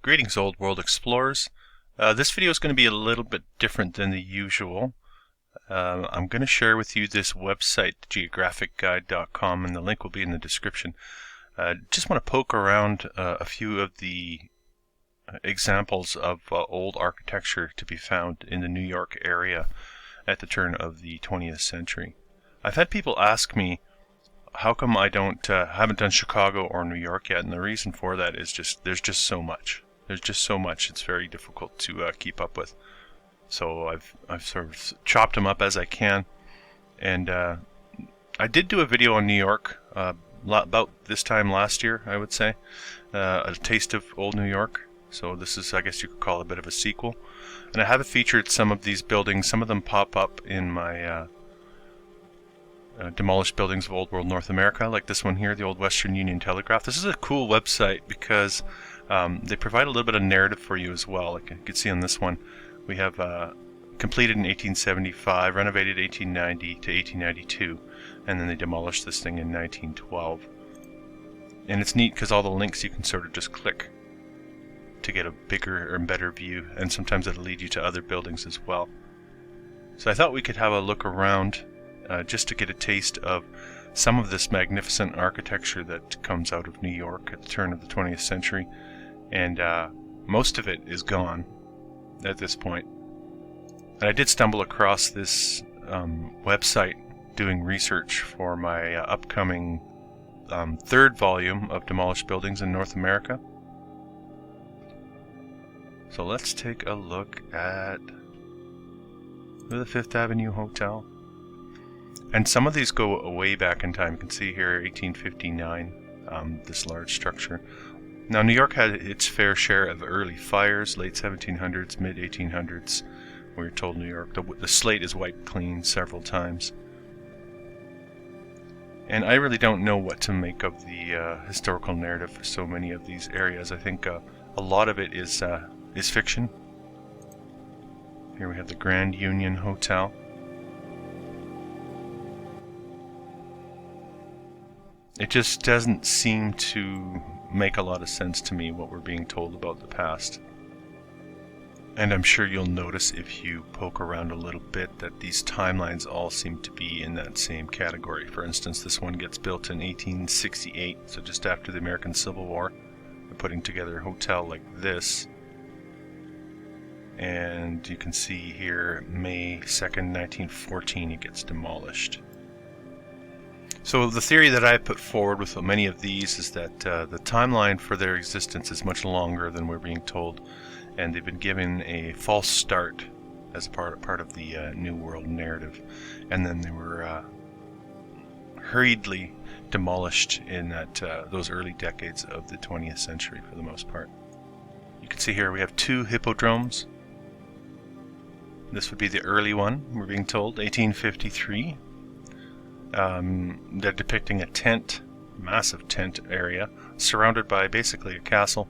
Greetings, Old World Explorers. This video is going to be a little bit different than the usual. I'm going to share with you this website, geographicguide.com, and the link will be in the description. Just want to poke around a few of the examples of old architecture to be found in the New York area at the turn of the 20th century. I've had people ask me, how come I haven't done Chicago or New York yet? And the reason for that is there's just so much. There's just so much. It's very difficult to keep up with. So I've sort of chopped them up as I can. And I did do a video on New York about this time last year, I would say, a taste of old New York. So this is, I guess you could call it a bit of a sequel. And I have featured some of these buildings. Some of them pop up in my demolished buildings of Old World North America, like this one here, the Old Western Union Telegraph. This is a cool website because they provide a little bit of narrative for you as well. Like you can see on this one, we have completed in 1875, renovated 1890 to 1892, and then they demolished this thing in 1912. And it's neat because all the links you can sort of just click to get a bigger or better view, and sometimes it'll lead you to other buildings as well. So I thought we could have a look around just to get a taste of some of this magnificent architecture that comes out of New York at the turn of the 20th century. And most of it is gone at this point. And I did stumble across this website doing research for my upcoming third volume of Demolished Buildings in North America. So let's take a look at the Fifth Avenue Hotel. And some of these go way back in time. You can see here 1859, this large structure. Now New York had its fair share of early fires, late 1700s, mid 1800s. We're told New York, the slate is wiped clean several times. And I really don't know what to make of the historical narrative for so many of these areas. I think a lot of it is fiction. Here we have the Grand Union Hotel. It just doesn't seem to make a lot of sense to me what we're being told about the past. And I'm sure you'll notice if you poke around a little bit that these timelines all seem to be in that same category. For instance, this one gets built in 1868, so just after the American Civil War. They're putting together a hotel like this. And you can see here, May 2nd, 1914, it gets demolished. So the theory that I put forward with many of these is that the timeline for their existence is much longer than we're being told, and they've been given a false start as a part of the New World narrative, and then they were hurriedly demolished in those early decades of the 20th century for the most part. You can see here we have two hippodromes. This would be the early one, we're being told, 1853. They're depicting a tent, massive tent area, surrounded by basically a castle,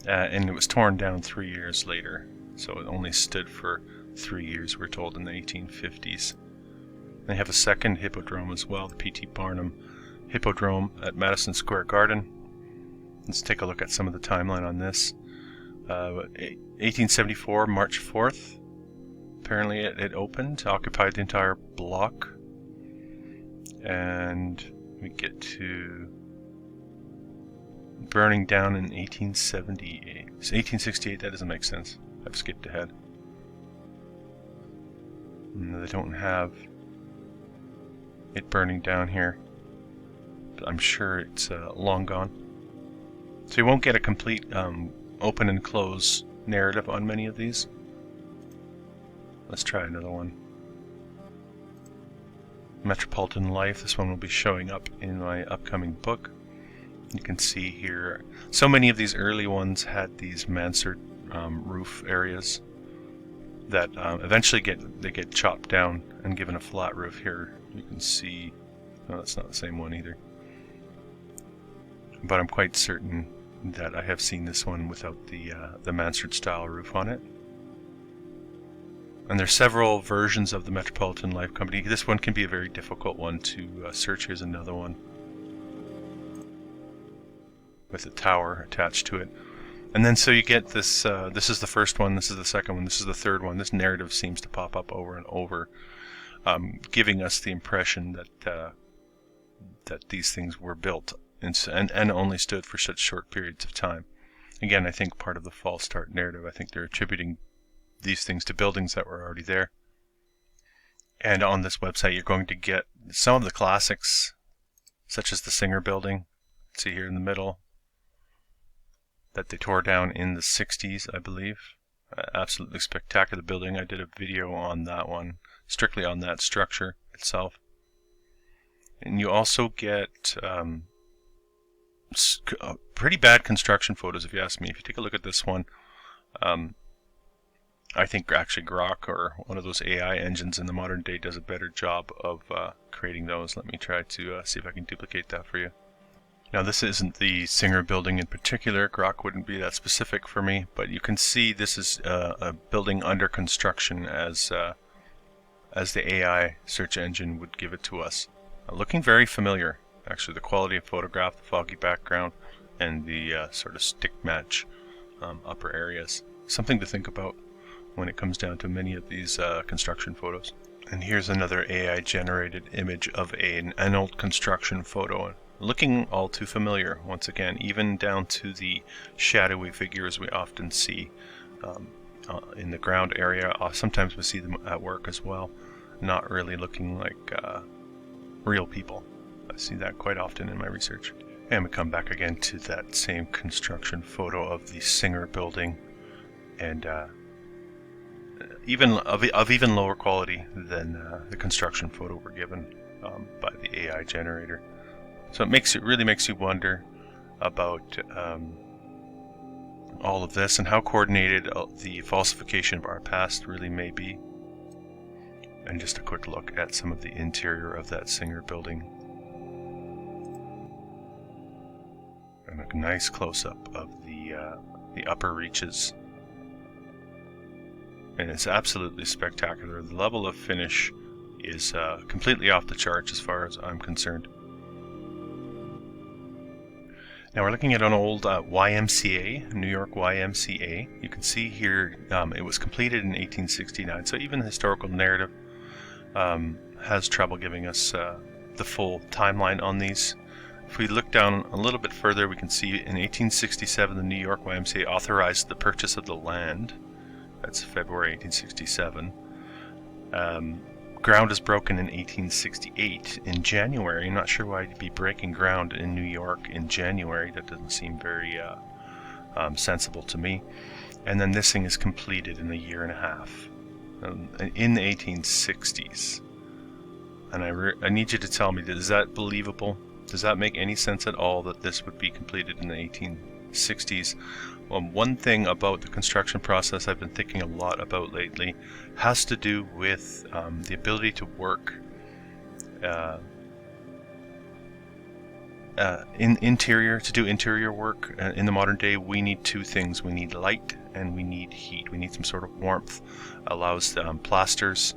and it was torn down 3 years later, so it only stood for 3 years, we're told, in the 1850s. They have a second hippodrome as well, the P.T. Barnum Hippodrome at Madison Square Garden. Let's take a look at some of the timeline on this. 1874, March 4th, apparently it opened, occupied the entire block. And we get to burning down in 1878. So 1868, that doesn't make sense. I've skipped ahead. No, they don't have it burning down here, but I'm sure it's long gone. So you won't get a complete open and close narrative on many of these. Let's try another one. Metropolitan Life. This one will be showing up in my upcoming book. You can see here, so many of these early ones had these mansard roof areas that eventually get chopped down and given a flat roof. Here you can see, no, that's not the same one either. But I'm quite certain that I have seen this one without the mansard style roof on it. And there's several versions of the Metropolitan Life Company. This one can be a very difficult one to search. Here's another one with a tower attached to it. And then so you get this, this is the first one, this is the second one, this is the third one. This narrative seems to pop up over and over, giving us the impression that that these things were built and only stood for such short periods of time. Again, I think part of the false start narrative, I think they're attributing these things to buildings that were already there. And on this website, you're going to get some of the classics, such as the Singer Building. See here in the middle, that they tore down in the 60s, I believe. Absolutely spectacular building. I did a video on that one, strictly on that structure itself. And you also get pretty bad construction photos, if you ask me. If you take a look at this one, I think actually Grok, or one of those AI engines in the modern day, does a better job of creating those. Let me try to see if I can duplicate that for you. Now, this isn't the Singer Building in particular. Grok wouldn't be that specific for me, but you can see this is a building under construction as the AI search engine would give it to us. Looking very familiar, actually. The quality of photograph, the foggy background, and the sort of stick match upper areas. Something to think about when it comes down to many of these construction photos. And here's another AI generated image of an old construction photo. Looking all too familiar, once again, even down to the shadowy figures we often see in the ground area. Sometimes we see them at work as well, not really looking like real people. I see that quite often in my research. And we come back again to that same construction photo of the Singer Building, and even lower quality than the construction photo we're given by the AI generator. So it really makes you wonder about all of this and how coordinated the falsification of our past really may be. And just a quick look at some of the interior of that Singer Building. And a nice close-up of the upper reaches. And it's absolutely spectacular. The level of finish is completely off the charts as far as I'm concerned. Now we're looking at an old YMCA, New York YMCA. You can see here it was completed in 1869, so even the historical narrative has trouble giving us the full timeline on these. If we look down a little bit further, we can see in 1867 the New York YMCA authorized the purchase of the land. That's February 1867. Ground is broken in 1868 in January. I'm not sure why you'd be breaking ground in New York in January. That doesn't seem very sensible to me. And then this thing is completed in a year and a half in the 1860s. And I need you to tell me, is that believable? Does that make any sense at all that this would be completed in the 1860s? One thing about the construction process I've been thinking a lot about lately has to do with the ability to work in interior, to do interior work. In the modern day, we need two things. We need light and we need heat. We need some sort of warmth. Allows plasters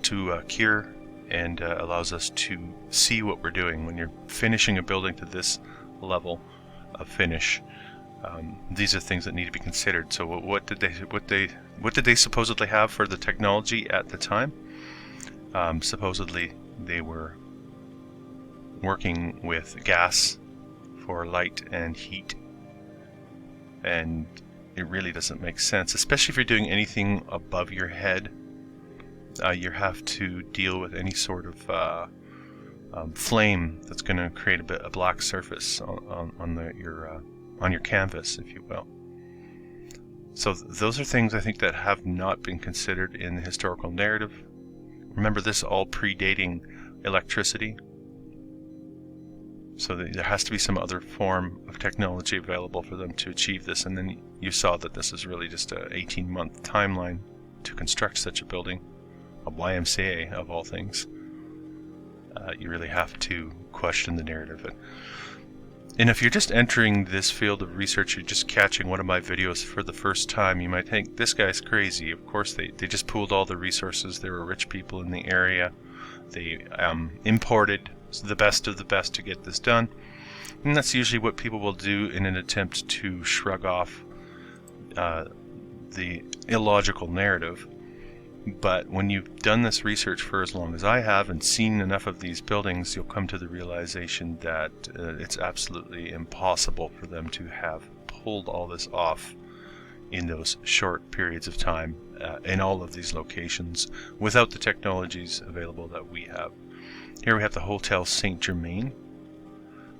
to cure and allows us to see what we're doing. When you're finishing a building to this level of finish, these are things that need to be considered. So what did they supposedly have for the technology at the time? Supposedly they were working with gas for light and heat, and it really doesn't make sense, especially if you're doing anything above your head. You have to deal with any sort of flame that's going to create a black surface on your canvas, if you will. So those are things I think that have not been considered in the historical narrative. Remember, this all predating electricity. So there has to be some other form of technology available for them to achieve this. And then you saw that this is really just an 18-month timeline to construct such a building, a YMCA of all things. You really have to question the narrative. And if you're just entering this field of research, you're just catching one of my videos for the first time, you might think, this guy's crazy. Of course, they just pooled all the resources. There were rich people in the area. They imported the best of the best to get this done. And that's usually what people will do in an attempt to shrug off the illogical narrative. But when you've done this research for as long as I have and seen enough of these buildings, you'll come to the realization that it's absolutely impossible for them to have pulled all this off in those short periods of time in all of these locations without the technologies available that we have. Here we have the Hotel Saint Germain,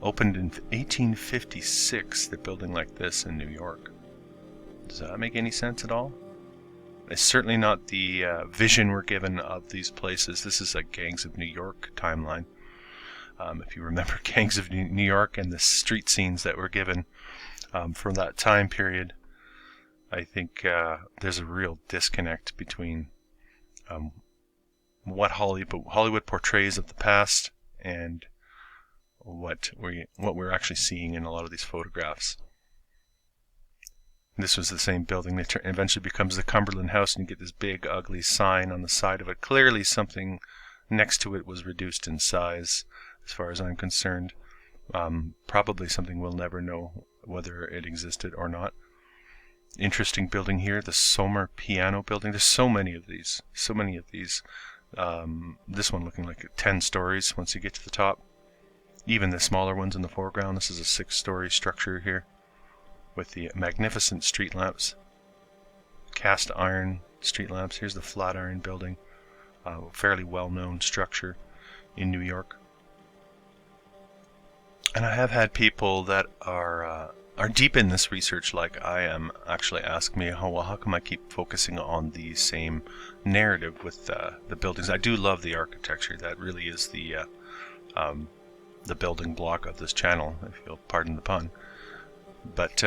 opened in 1856, the building like this in New York. Does that make any sense at all? It's certainly not the vision we're given of these places. This is a Gangs of New York timeline. If you remember Gangs of New York and the street scenes that were given from that time period, I think there's a real disconnect between what Hollywood portrays of the past and what we're actually seeing in a lot of these photographs. This was the same building that eventually becomes the Cumberland House, and you get this big, ugly sign on the side of it. Clearly something next to it was reduced in size, as far as I'm concerned. Probably something we'll never know whether it existed or not. Interesting building here, the Sommer Piano Building. There's so many of these. This one looking like 10 stories once you get to the top. Even the smaller ones in the foreground. This is a 6-story structure here, with the magnificent street lamps, cast iron street lamps. Here's the Flatiron Building, a fairly well-known structure in New York. And I have had people that are deep in this research, like I am, actually ask me, how come I keep focusing on the same narrative with the buildings? I do love the architecture. That really is the building block of this channel, if you'll pardon the pun. But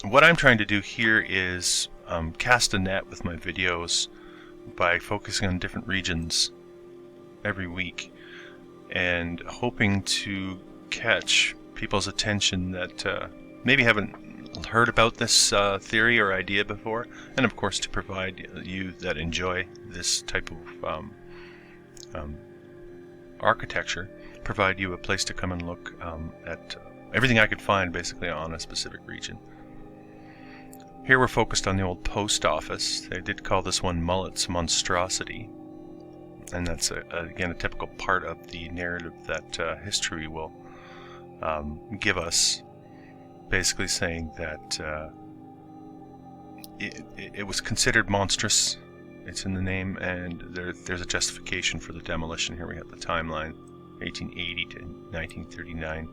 what I'm trying to do here is cast a net with my videos by focusing on different regions every week and hoping to catch people's attention that maybe haven't heard about this theory or idea before, and of course to provide you that enjoy this type of architecture, provide you a place to come and look at everything I could find basically on a specific region. Here we're focused on the old post office. They did call this one Mullet's Monstrosity, and that's again a typical part of the narrative that history will give us, basically saying that it was considered monstrous. It's in the name, and there's a justification for the demolition. Here we have the timeline, 1880 to 1939.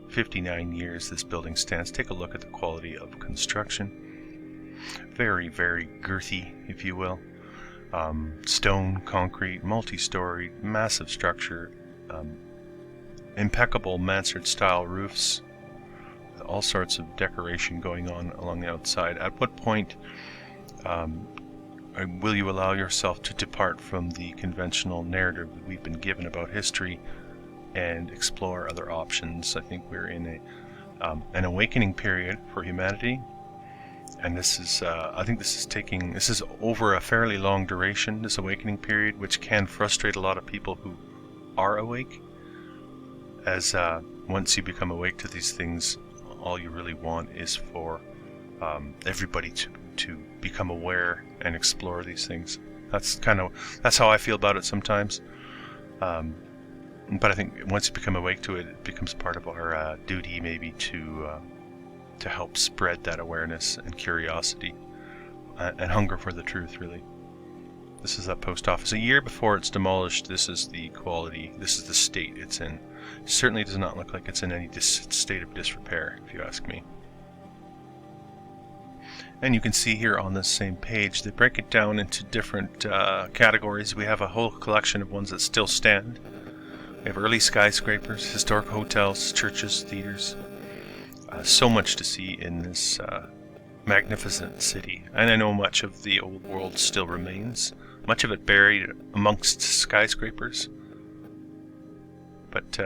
59 years this building stands. Take a look at the quality of construction. Very, very girthy, if you will. Stone, concrete, multi-story, massive structure, impeccable mansard-style roofs, with all sorts of decoration going on along the outside. At what point will you allow yourself to depart from the conventional narrative that we've been given about history and explore other options? I think we're in an awakening period for humanity, and this is I think this is over a fairly long duration, this awakening period, which can frustrate a lot of people who are awake, as once you become awake to these things, all you really want is for everybody to become aware and explore these things. That's how I feel about it sometimes. But I think once you become awake to it, it becomes part of our duty maybe to help spread that awareness and curiosity and hunger for the truth, really. This is that post office. A year before it's demolished, this is the quality, this is the state it's in. It certainly does not look like it's in any state of disrepair, if you ask me. And you can see here on this same page, they break it down into different categories. We have a whole collection of ones that still stand. We have early skyscrapers, historic hotels, churches, theaters. So much to see in this magnificent city. And I know much of the old world still remains, much of it buried amongst skyscrapers. But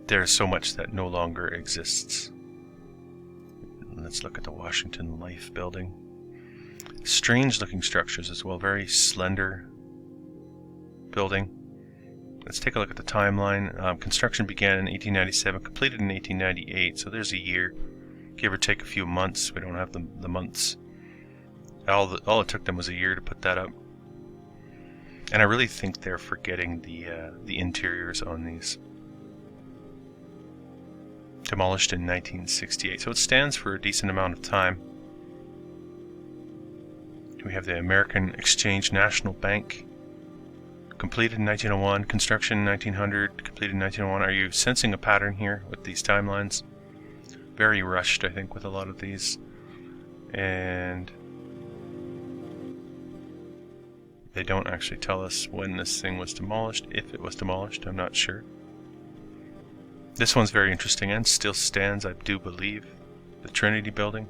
there's so much that no longer exists. Let's look at the Washington Life building. Strange looking structures as well, very slender building. Let's take a look at the timeline. Construction began in 1897, completed in 1898, so there's a year give or take a few months. We don't have the months. All it took them was a year to put that up. And I really think they're forgetting the interiors on these. Demolished in 1968, so it stands for a decent amount of time. We have the American Exchange National Bank, completed in 1901, construction in 1900, completed in 1901. Are you sensing a pattern here with these timelines? Very rushed, I think, with a lot of these. And they don't actually tell us when this thing was demolished. If it was demolished, I'm not sure. This one's very interesting and still stands, I do believe. The Trinity Building.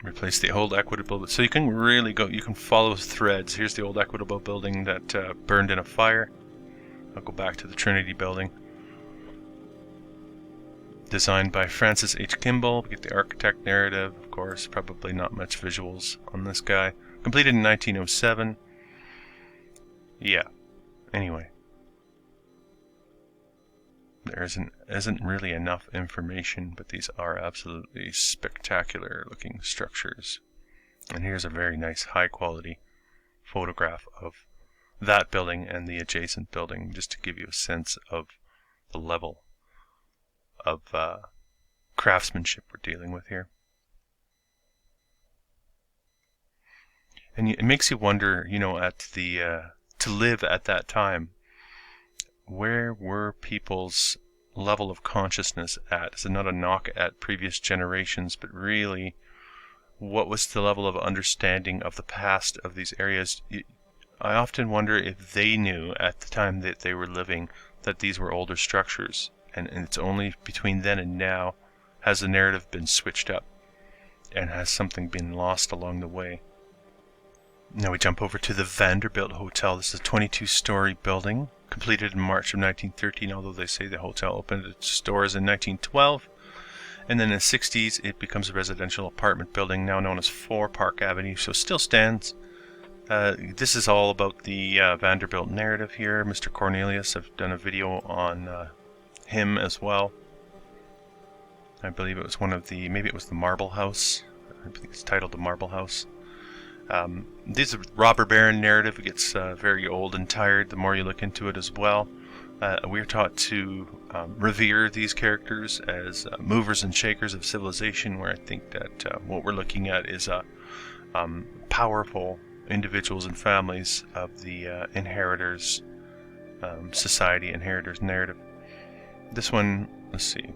Replace the old Equitable. So you can really go, you can follow threads. Here's the old Equitable Building that burned in a fire. I'll go back to the Trinity Building. Designed by Francis H. Kimball. We get the architect narrative, of course. Probably not much visuals on this guy. Completed in 1907. Yeah. Anyway. There isn't really enough information, but these are absolutely spectacular looking structures. And here's a very nice high quality photograph of that building and the adjacent building, just to give you a sense of the level of craftsmanship we're dealing with here. And it makes you wonder, you know, at the to live at that time, where were people's level of consciousness at? It's not a knock at previous generations, but really, what was the level of understanding of the past of these areas? I often wonder if they knew at the time that they were living that these were older structures, and it's only between then and now has the narrative been switched up, and has something been lost along the way. Now we jump over to the Vanderbilt Hotel. This is a 22-story building, completed in March of 1913, although they say the hotel opened its doors in 1912. And then in the 60s, it becomes a residential apartment building, now known as 4 Park Avenue, so still stands. This is all about the Vanderbilt narrative here. Mr. Cornelius, I've done a video on him as well. I believe it was maybe it was the Marble House. I think it's titled The Marble House. This robber baron narrative. It gets very old and tired the more you look into it as well. We're taught to revere these characters as movers and shakers of civilization, where I think that what we're looking at is powerful individuals and families of the inheritors society, inheritors narrative. This one, let's see,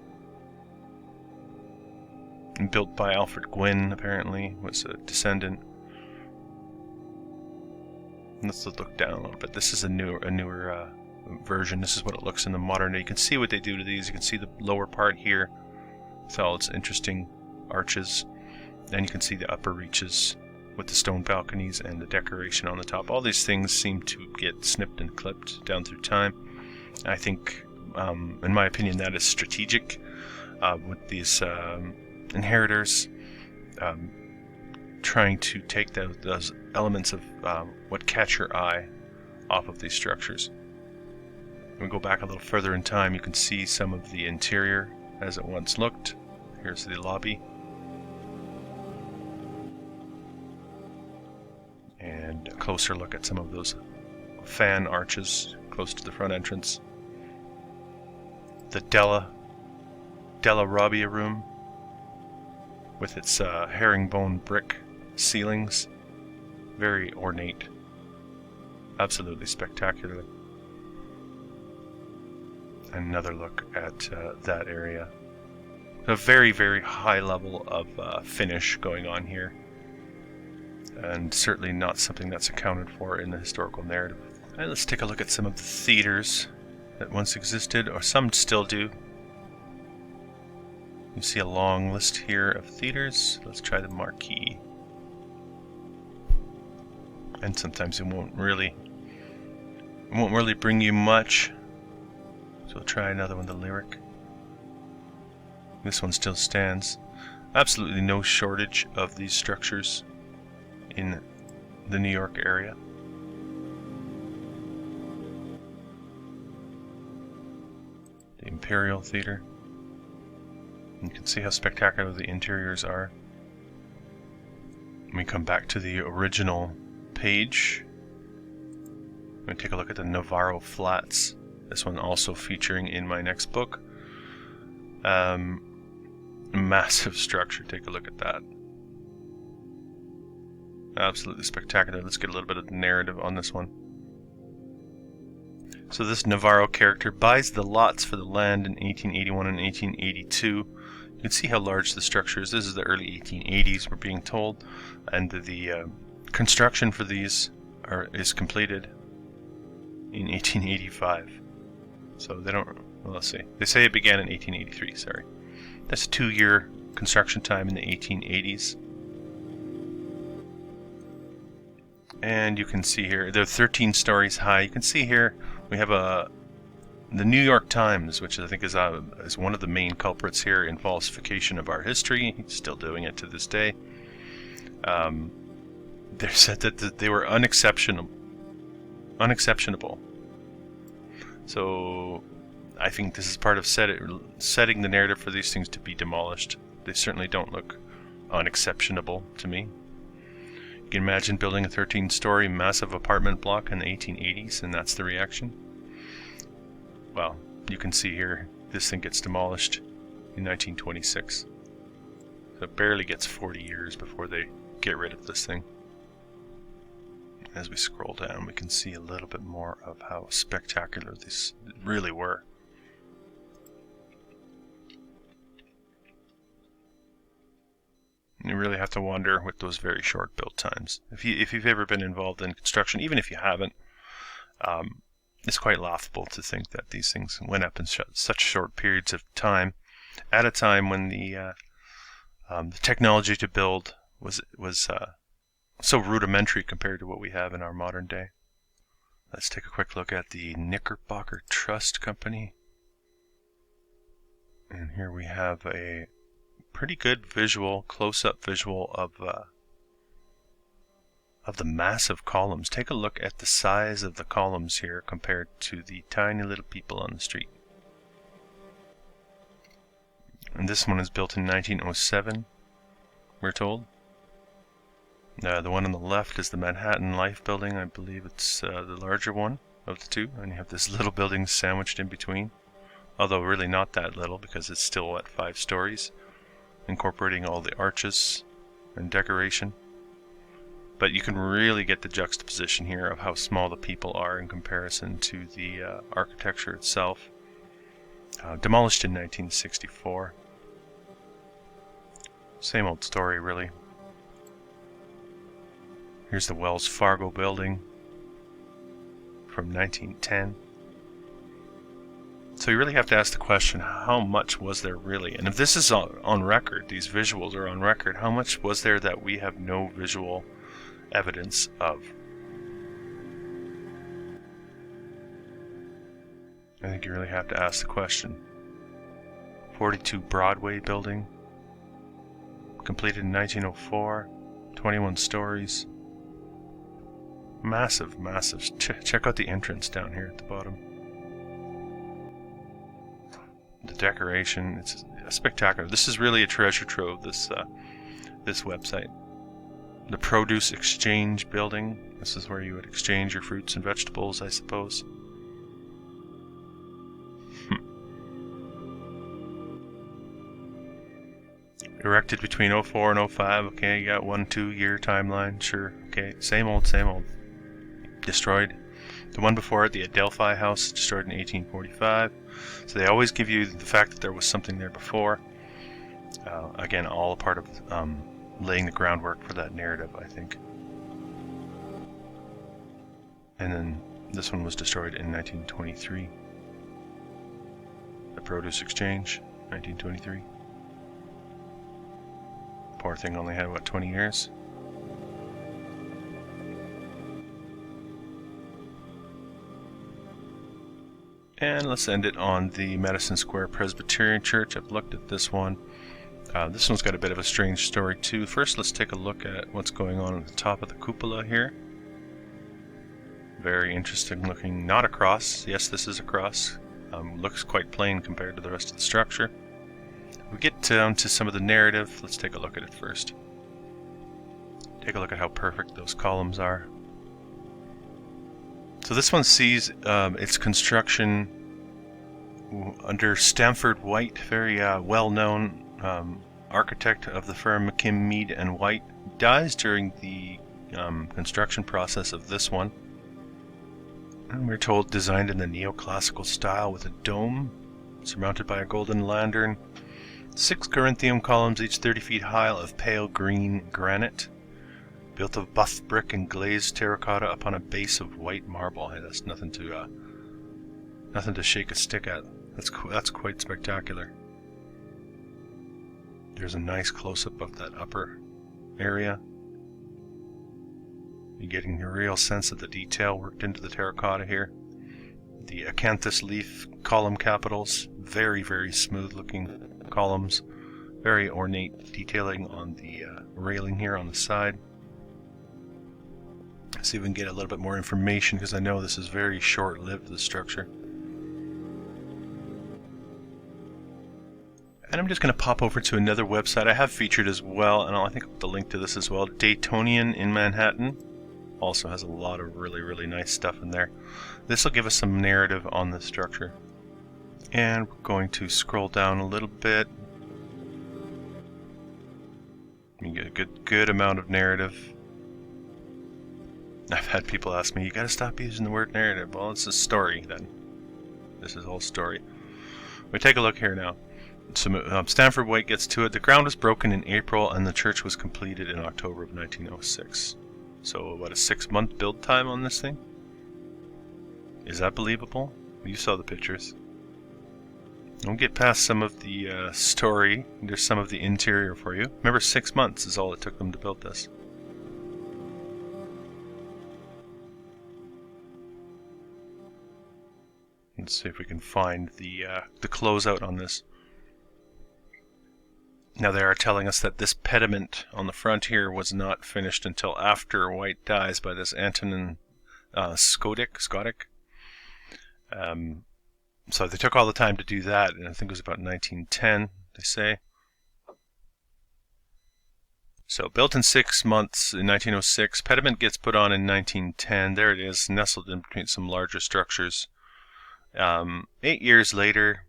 built by Alfred Gwynn, apparently, was a descendant. Let's look down a little bit. This is a newer version. This is what it looks in the modern day. You can see what they do to these. You can see the lower part here with all its interesting arches. And you can see the upper reaches with the stone balconies and the decoration on the top. All these things seem to get snipped and clipped down through time. I think, in my opinion, that is strategic with these inheritors trying to take those elements of what catch your eye off of these structures. When we go back a little further in time, you can see some of the interior as it once looked. Here's the lobby. And a closer look at some of those fan arches close to the front entrance. The Della Robbia room with its herringbone brick ceilings. Very ornate. Absolutely spectacular. Another look at that area. A very, very high level of finish going on here. And certainly not something that's accounted for in the historical narrative. And let's take a look at some of the theaters that once existed, or some still do. You see a long list here of theaters. Let's try the Marquee. And sometimes it won't really bring you much. So we'll try another one, the Lyric. This one still stands. Absolutely no shortage of these structures in the New York area. The Imperial Theater. You can see how spectacular the interiors are. When we come back to the original page, I'm going to take a look at the Navarro Flats. This one also featuring in my next book. Massive structure, take a look at that. Absolutely spectacular. Let's get a little bit of the narrative on this one. So this Navarro character buys the lots for the land in 1881 and 1882. You can see how large the structure is. This is the early 1880s, we're being told, and the construction for these is completed in 1885. So they don't, well, let's see. They say it began in 1883, sorry. That's a 2-year construction time in the 1880s. And you can see here, they're 13 stories high. You can see here we have the New York Times, which I think is one of the main culprits here in falsification of our history. He's still doing it to this day. They said that they were unexceptionable. So I think this is part of setting the narrative for these things to be demolished. They certainly don't look unexceptionable to me. You can imagine building a 13-story massive apartment block in the 1880s, and that's the reaction. Well, you can see here, this thing gets demolished in 1926. So it barely gets 40 years before they get rid of this thing. As we scroll down, we can see a little bit more of how spectacular these really were. You really have to wonder with those very short build times. If you've ever been involved in construction, even if you haven't, it's quite laughable to think that these things went up in such short periods of time, at a time when the technology to build was so rudimentary compared to what we have in our modern day. Let's take a quick look at the Knickerbocker Trust Company. And here we have a pretty good visual, close-up visual of the massive columns. Take a look at the size of the columns here compared to the tiny little people on the street. And this one is built in 1907, we're told. The one on the left is the Manhattan Life building. I believe it's the larger one of the two. And you have this little building sandwiched in between. Although really not that little, because it's still at 5 stories, incorporating all the arches and decoration. But you can really get the juxtaposition here of how small the people are in comparison to the architecture itself. Demolished in 1964. Same old story, really. Here's the Wells Fargo building from 1910. So you really have to ask the question, how much was there really? And if this is on record, these visuals are on record, how much was there that we have no visual evidence of? I think you really have to ask the question. 42 Broadway building, completed in 1904, 21 stories. Massive, massive. Check out the entrance down here at the bottom. The decoration, it's spectacular. This is really a treasure trove, this website. The Produce Exchange building. This is where you would exchange your fruits and vegetables, I suppose. Erected between 04 and 05. Okay, you got 1-2 year timeline. Sure. Okay, same old, same old. Destroyed. The one before it, the Adelphi House, destroyed in 1845. So they always give you the fact that there was something there before. Again, all a part of laying the groundwork for that narrative, I think. And then this one was destroyed in 1923. The Produce Exchange, 1923. Poor thing only had, what, 20 years? And let's end it on the Madison Square Presbyterian Church. I've looked at this one. This one's got a bit of a strange story too. First, let's take a look at what's going on at the top of the cupola here. Very interesting looking, not a cross. Yes, this is a cross. Looks quite plain compared to the rest of the structure. We get down to some of the narrative. Let's take a look at it first. Take a look at how perfect those columns are. So this one sees its construction under Stanford White, very well-known architect of the firm McKim, Mead and White. Dies during the construction process of this one. And we're told designed in the neoclassical style with a dome surmounted by a golden lantern. 6 Corinthian columns, each 30 feet high, of pale green granite, built of buff brick and glazed terracotta upon a base of white marble. Hey, that's nothing to shake a stick at. That's quite spectacular. There's a nice close-up of that upper area. You're getting a real sense of the detail worked into the terracotta here. The acanthus leaf column capitals, very, very smooth-looking columns. Very ornate detailing on the railing here on the side. See if we can get a little bit more information, because I know this is very short-lived, the structure. And I'm just going to pop over to another website I have featured as well, and I think I'll put the link to this as well. Daytonian in Manhattan also has a lot of really, really nice stuff in there. This will give us some narrative on the structure. And we're going to scroll down a little bit. You get a good amount of narrative. I've had people ask me, you gotta stop using the word narrative. Well, it's a story then. This is all story. We take a look here now. So, Stanford White gets to it. The ground was broken in April and the church was completed in October of 1906. So about a 6-month build time on this thing? Is that believable? You saw the pictures. We'll get past some of the story. There's some of the interior for you. Remember, 6 months is all it took them to build this. Let's see if we can find the closeout on this. Now they are telling us that this pediment on the front here was not finished until after White dies by this Antonin Skodek. So they took all the time to do that, and I think it was about 1910, they say. So built in 6 months in 1906, pediment gets put on in 1910. There it is, nestled in between some larger structures. 8 years later,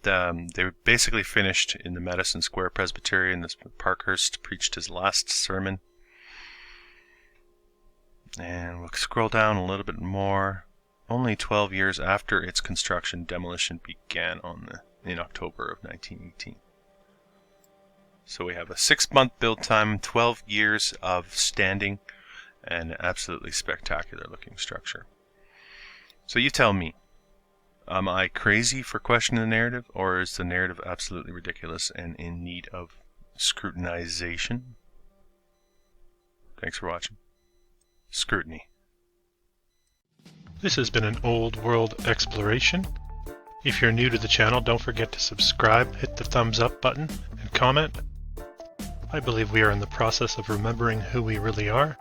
they were basically finished in the Madison Square Presbyterian. This Parkhurst preached his last sermon. And we'll scroll down a little bit more. Only 12 years after its construction, demolition began in October of 1918. So we have a 6-month build time, 12 years of standing, and an absolutely spectacular looking structure. So you tell me. Am I crazy for questioning the narrative, or is the narrative absolutely ridiculous and in need of scrutinization? Thanks for watching. Scrutiny. This has been an old world exploration. If you're new to the channel, don't forget to subscribe, hit the thumbs up button, and comment. I believe we are in the process of remembering who we really are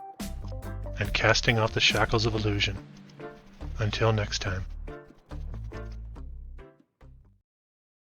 and casting off the shackles of illusion. Until next time.